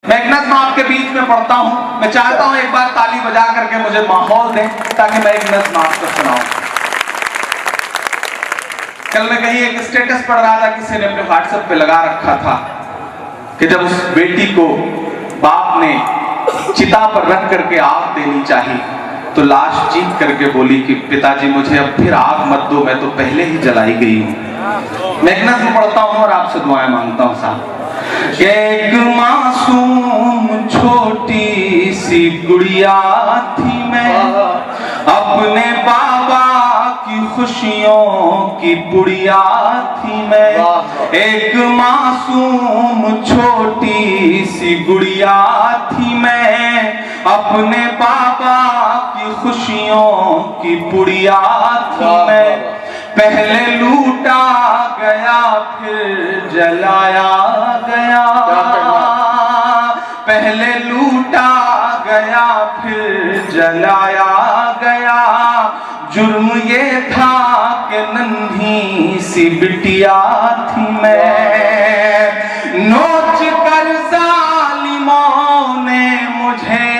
मैं एक नज़्म आपके बीच में पढ़ता हूं। मैं चाहता हूं एक बार ताली बजा करके मुझे माहौल दें ताकि मैं एक नज़्म आपको सुनाऊं। कल मैं कहीं एक स्टेटस पढ़ रहा था, किसी ने अपने व्हाट्सएप पे लगा रखा था कि जब उस बेटी को बाप ने चिता पर रख करके आग देनी चाहिए तो लाश चीख करके बोली कि पिताजी मुझे अब फिर आग मत दो, मैं तो पहले ही जलाई गई हूं। मैं एक नज़्म पढ़ता हूं और आपसे दुआएं मांगता हूं साहब। एक मासूम छोटी सी गुड़िया थी मैं, अपने बाबा की खुशियों की पुड़िया थी मैं। एक मासूम छोटी सी गुड़िया थी मैं, अपने बाबा की खुशियों की पुड़िया थी मैं। पहले लूटा गया फिर जलाया गया, पहले लूटा गया फिर जलाया गया। जुर्म ये था कि नन्ही सी बिटिया थी मैं, नोच कर जालिमों ने मुझे,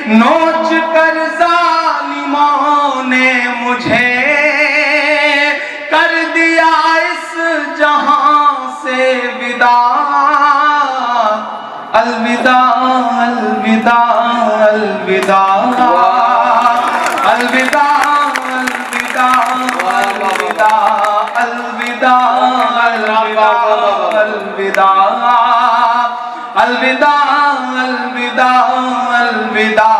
नोच कर जालिमों ने मुझे कर दिया इस जहां से विदा। अलविदा अलविदा अलविदा अलविदा अलविदा अलविदा अलविदा अलविदा अलविदा अलविदा अलविदा।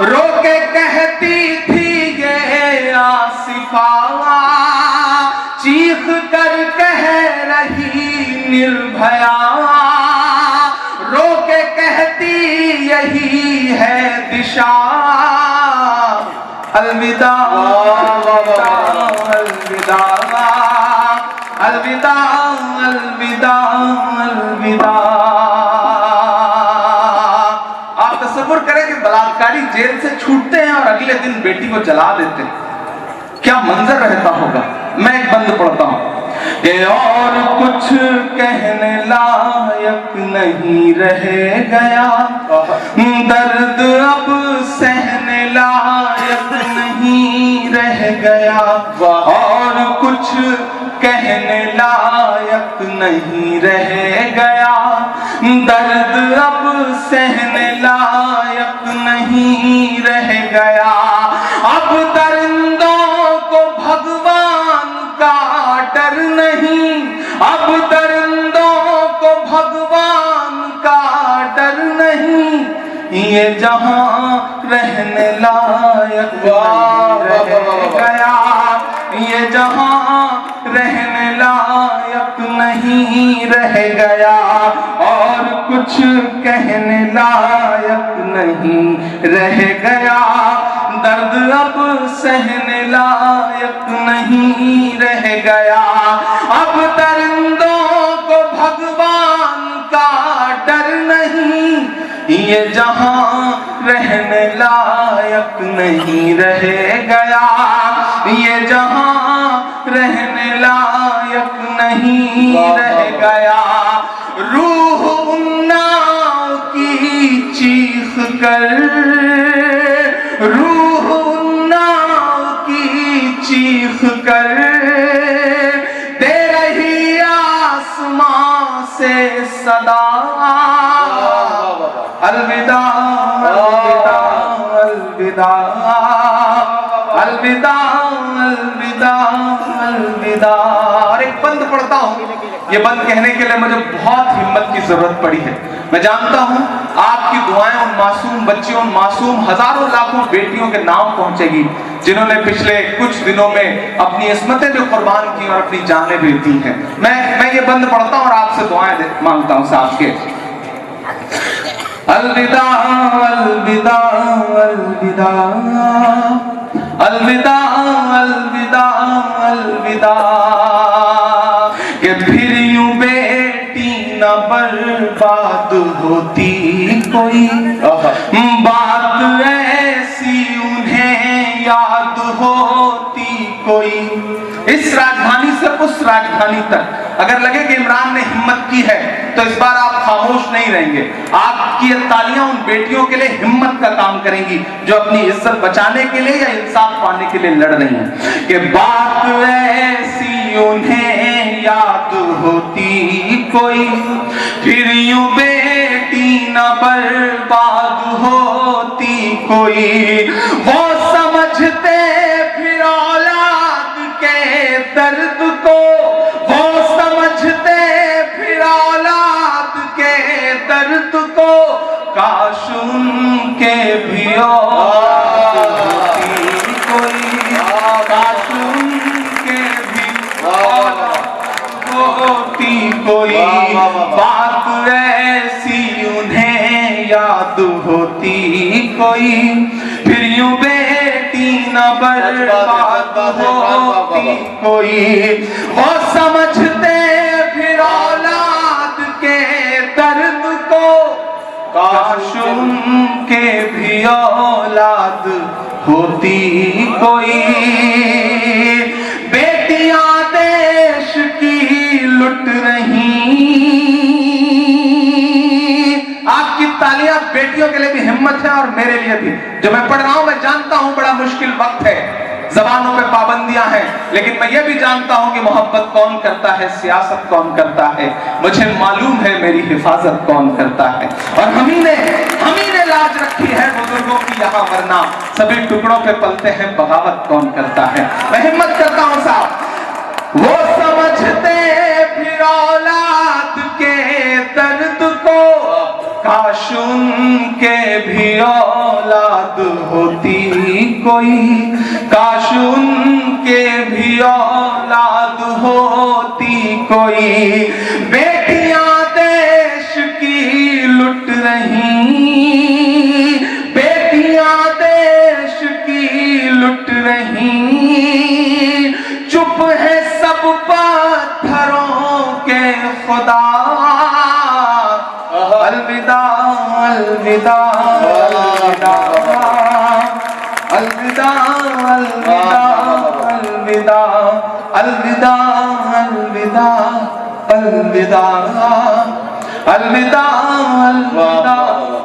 रो के कहती थी ये आसिफा, चीख कर कह रही निर्भया, रो के कहती यही है दिशा। अलविदा अलविदा अलविदा अलविदा अलविदा। आप तसव्वुर करें कि बलात्कारी जेल से छूटते हैं और अगले दिन बेटी को जला देते हैं, क्या मंजर रहता होगा। मैं एक बंद पढ़ता हूं कि और कुछ कहने लायक नहीं रह गया, दर्द अब सहने लायक नहीं रह गया। और कुछ कहने लायक नहीं रह गया, दर्द अब सहने लायक नहीं रह गया। अब दरिंदों को भगवान का डर नहीं, अब दरिंदों को भगवान का डर नहीं। ये जहां रहने लायक रह गया, ये जहां रहने लायक नहीं रह गया। और कुछ कहने लायक नहीं रह गया, दर्द अब सहने लायक नहीं रह गया। अब दरिंदों को भगवान का डर नहीं, ये जहां रहने लायक नहीं रह गया, ये जहां रहने लायक नहीं रह गया। रूह उन्नाव की चीख कर, रूह उन्नाव की चीख कर दे रही आसमां से सदा। अलविदा अलविदा अलविदा अलविदा अलविदा अलविदा। और एक बंद पढ़ता हूं, ये बंद कहने के लिए मुझे बहुत हिम्मत की जरूरत पड़ी है। मैं जानता हूं आपकी दुआएं उन मासूम बच्चियों, उन मासूम हजारों लाखों बेटियों के नाम पहुंचेगी जिन्होंने पिछले कुछ दिनों में अपनी इस्मतें जो कुर्बान की और अपनी जानें भी दी हैं। मैं ये बंद पढ़ता हूं और आपसे दुआएं मांगता हूं साहब के। अलविदा अलविदा अलविदा अलविदा अलविदा अलविदा। कि फिर यूं बेटी न बर्बाद होती कोई, बात ऐसी उन्हें याद होती कोई। इस राजधानी से उस राजधानी तक। अगर लगे कि इमरान ने हिम्मत की है तो इस बार आप खामोश नहीं रहेंगे। आपकी तालियां उन बेटियों के लिए हिम्मत का काम करेंगी जो अपनी इज्जत बचाने के लिए या इंसाफ पाने के लिए लड़ रही हैं। कि बात ऐसी उन्हें याद होती कोई, फिर यूं बेटी न बर्बाद होती कोई। वो समझते फिर औलाद के दर्द को, वो समझते फिर औलाद के दर्द को, काश उनके भी औलाद होती कोई, काश उनके भी औलाद होती कोई। बात ऐसी उन्हें याद होती कोई, फिर यूं बेटी न बर्बाद होती कोई। वो समझते फिर औलाद के दर्द को, काश उनके भी औलाद होती कोई। बेटियां देश की लुट रही, आपकी तालियां बेटियों के लिए भी हिम्मत है और मेरे लिए भी। जो मैं पढ़ रहा हूं, मैं जानता हूं बड़ा मुश्किल वक्त है, जबानों पे पाबंदियां हैं, लेकिन मैं ये भी जानता हूं कि मोहब्बत कौन करता है, सियासत कौन करता है। मुझे मालूम है मेरी हिफाजत कौन करता है, और हम ही ने लाज रखी है बुजुर्गों की यहाँ, वरना सभी टुकड़ों पे पलते हैं, बगावत कौन करता है। मैं हिम्मत करता हूं साहब। वो समझते फिर औलाद के दर्द को, काश उनके भी औलाद होती कोई, काश उनके भी औलाद होती कोई। बेटियां देश की लुट रही, बेटियां देश की लुट रही, चुप है सब पत्थरों के खुदा। अलविदा अलविदा अलविदा अलविदा अलविदा अलविदा अलविदा अलविदा अलविदा अलविदा अलविदा।